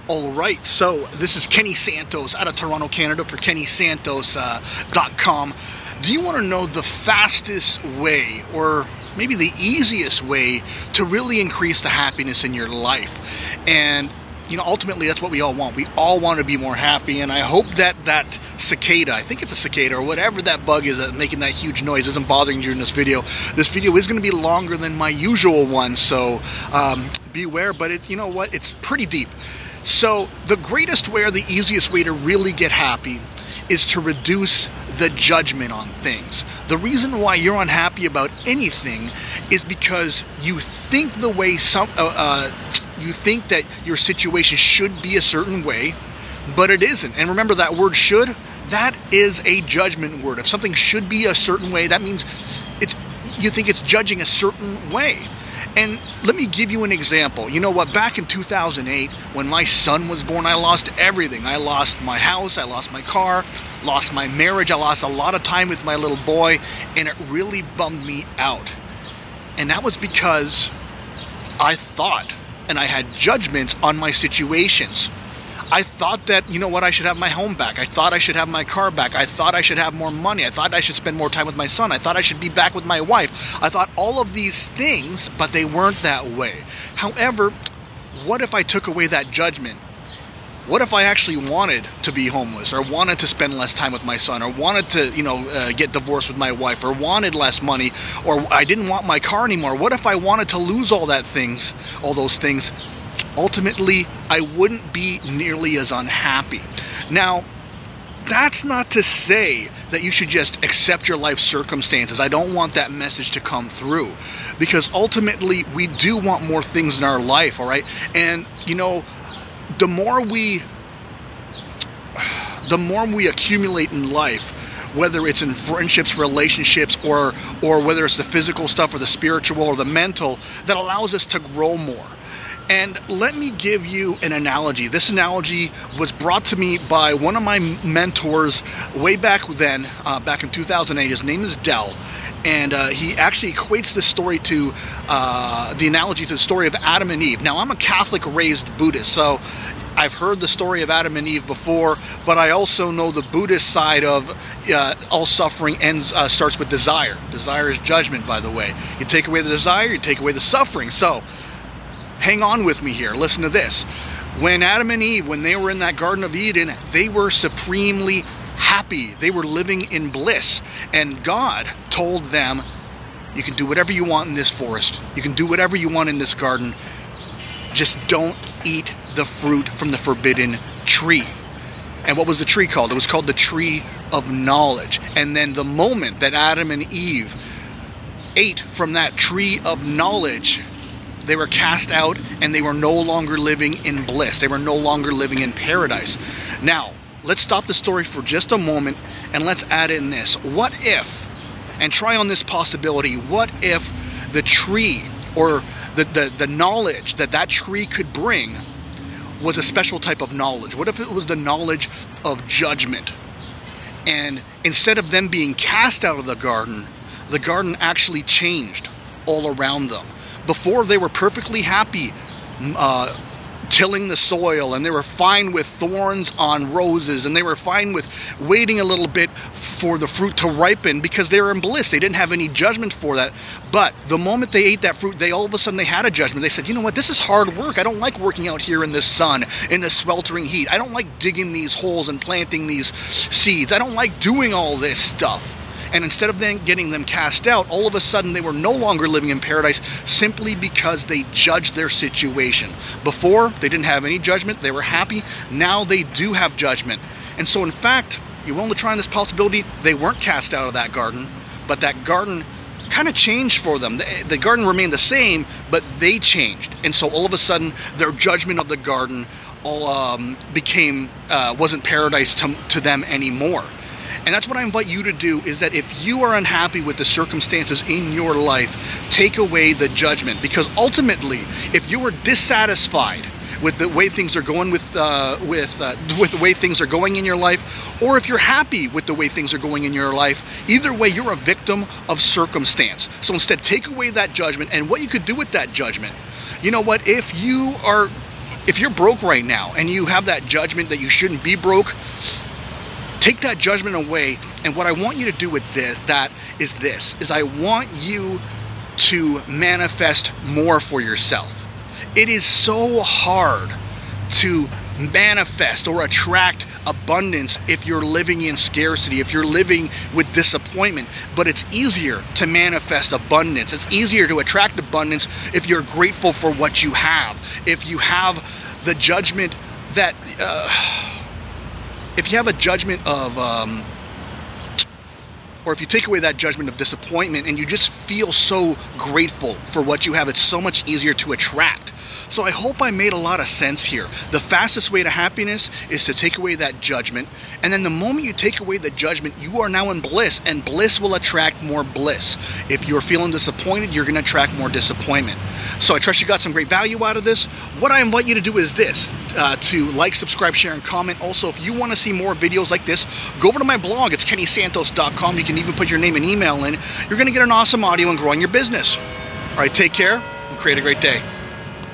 All right, so this is Kenny Santos out of Toronto, Canada for KennySantos.com. Do you want to know the fastest way, or maybe the easiest way, to really increase the happiness in your life? And, ultimately that's what we all want. We all want to be more happy, and I hope that cicada, I think it's a cicada, or whatever that bug is that's making that huge noise, isn't bothering you in this video. This video is going to be longer than my usual one, so beware, but it's pretty deep. So the greatest way, or the easiest way to really get happy, is to reduce the judgment on things. The reason why you're unhappy about anything is because you think the way you think that your situation should be a certain way, but it isn't. And remember that word "should"? That is a judgment word. If something should be a certain way, that means you think it's judging a certain way. And let me give you an example. You know what? Back in 2008, when my son was born, I lost everything. I lost my house, I lost my car, lost my marriage, I lost a lot of time with my little boy, and it really bummed me out. And that was because I thought, and I had judgments on my situations. I thought that, I should have my home back. I thought I should have my car back. I thought I should have more money. I thought I should spend more time with my son. I thought I should be back with my wife. I thought all of these things, but they weren't that way. However, what if I took away that judgment? What if I actually wanted to be homeless, or wanted to spend less time with my son, or wanted to, get divorced with my wife, or wanted less money, or I didn't want my car anymore? What if I wanted to lose all those things? Ultimately, I wouldn't be nearly as unhappy. Now, that's not to say that you should just accept your life circumstances. I don't want that message to come through, because ultimately we do want more things in our life, all right? And, the more we accumulate in life, whether it's in friendships, relationships, or whether it's the physical stuff or the spiritual or the mental, that allows us to grow more. And let me give you an analogy. This analogy was brought to me by one of my mentors way back then, back in 2008. His name is Dell. And he actually equates this story to the analogy to the story of Adam and Eve. Now, I'm a Catholic raised Buddhist, so I've heard the story of Adam and Eve before, but I also know the Buddhist side of all suffering starts with desire. Desire is judgment, by the way. You take away the desire, you take away the suffering. So, hang on with me here. Listen to this. When Adam and Eve, when they were in that Garden of Eden, they were supremely happy. They were living in bliss. And God told them, you can do whatever you want in this forest. You can do whatever you want in this garden. Just don't eat the fruit from the forbidden tree. And what was the tree called? It was called the tree of knowledge. And then the moment that Adam and Eve ate from that tree of knowledge, they were cast out, and they were no longer living in bliss. They were no longer living in paradise. Now, let's stop the story for just a moment, and let's add in this. What if, and try on this possibility, what if the tree, or the knowledge that tree could bring, was a special type of knowledge? What if it was the knowledge of judgment? And instead of them being cast out of the garden actually changed all around them. Before, they were perfectly happy tilling the soil, and they were fine with thorns on roses, and they were fine with waiting a little bit for the fruit to ripen because they were in bliss. They didn't have any judgment for that. But the moment they ate that fruit, all of a sudden they had a judgment. They said, you know what, this is hard work. I don't like working out here in this sun, in this sweltering heat. I don't like digging these holes and planting these seeds. I don't like doing all this stuff. And instead of then getting them cast out, all of a sudden they were no longer living in paradise simply because they judged their situation. Before, they didn't have any judgment. They were happy. Now they do have judgment. And so, in fact, you're willing to try on this possibility? They weren't cast out of that garden, but that garden kind of changed for them. The garden remained the same, but they changed. And so all of a sudden, their judgment of the garden wasn't paradise to them anymore. And that's what I invite you to do, is that if you are unhappy with the circumstances in your life, take away the judgment. Because ultimately, if you are dissatisfied with the way things are going with the way things are going in your life, or if you're happy with the way things are going in your life, either way, you're a victim of circumstance. So instead, take away that judgment. And what you could do with that judgment, you know what, if you are if you're broke right now and you have that judgment that you shouldn't be broke, take that judgment away. And what I want you to do with this, is I want you to manifest more for yourself. It is so hard to manifest or attract abundance if you're living in scarcity, if you're living with disappointment. But it's easier to manifest abundance. It's easier to attract abundance if you're grateful for what you have. If you have the judgment that, if you have a judgment of, or if you take away that judgment of disappointment and you just feel so grateful for what you have, it's so much easier to attract. So I hope I made a lot of sense here. The fastest way to happiness is to take away that judgment. And then the moment you take away the judgment, you are now in bliss, and bliss will attract more bliss. If you're feeling disappointed, you're going to attract more disappointment. So I trust you got some great value out of this. What I invite you to do is this, to like, subscribe, share, and comment. Also, if you want to see more videos like this, go over to my blog. It's kennysantos.com. You can even put your name and email in. You're going to get an awesome audio and growing your business. All right, take care and create a great day.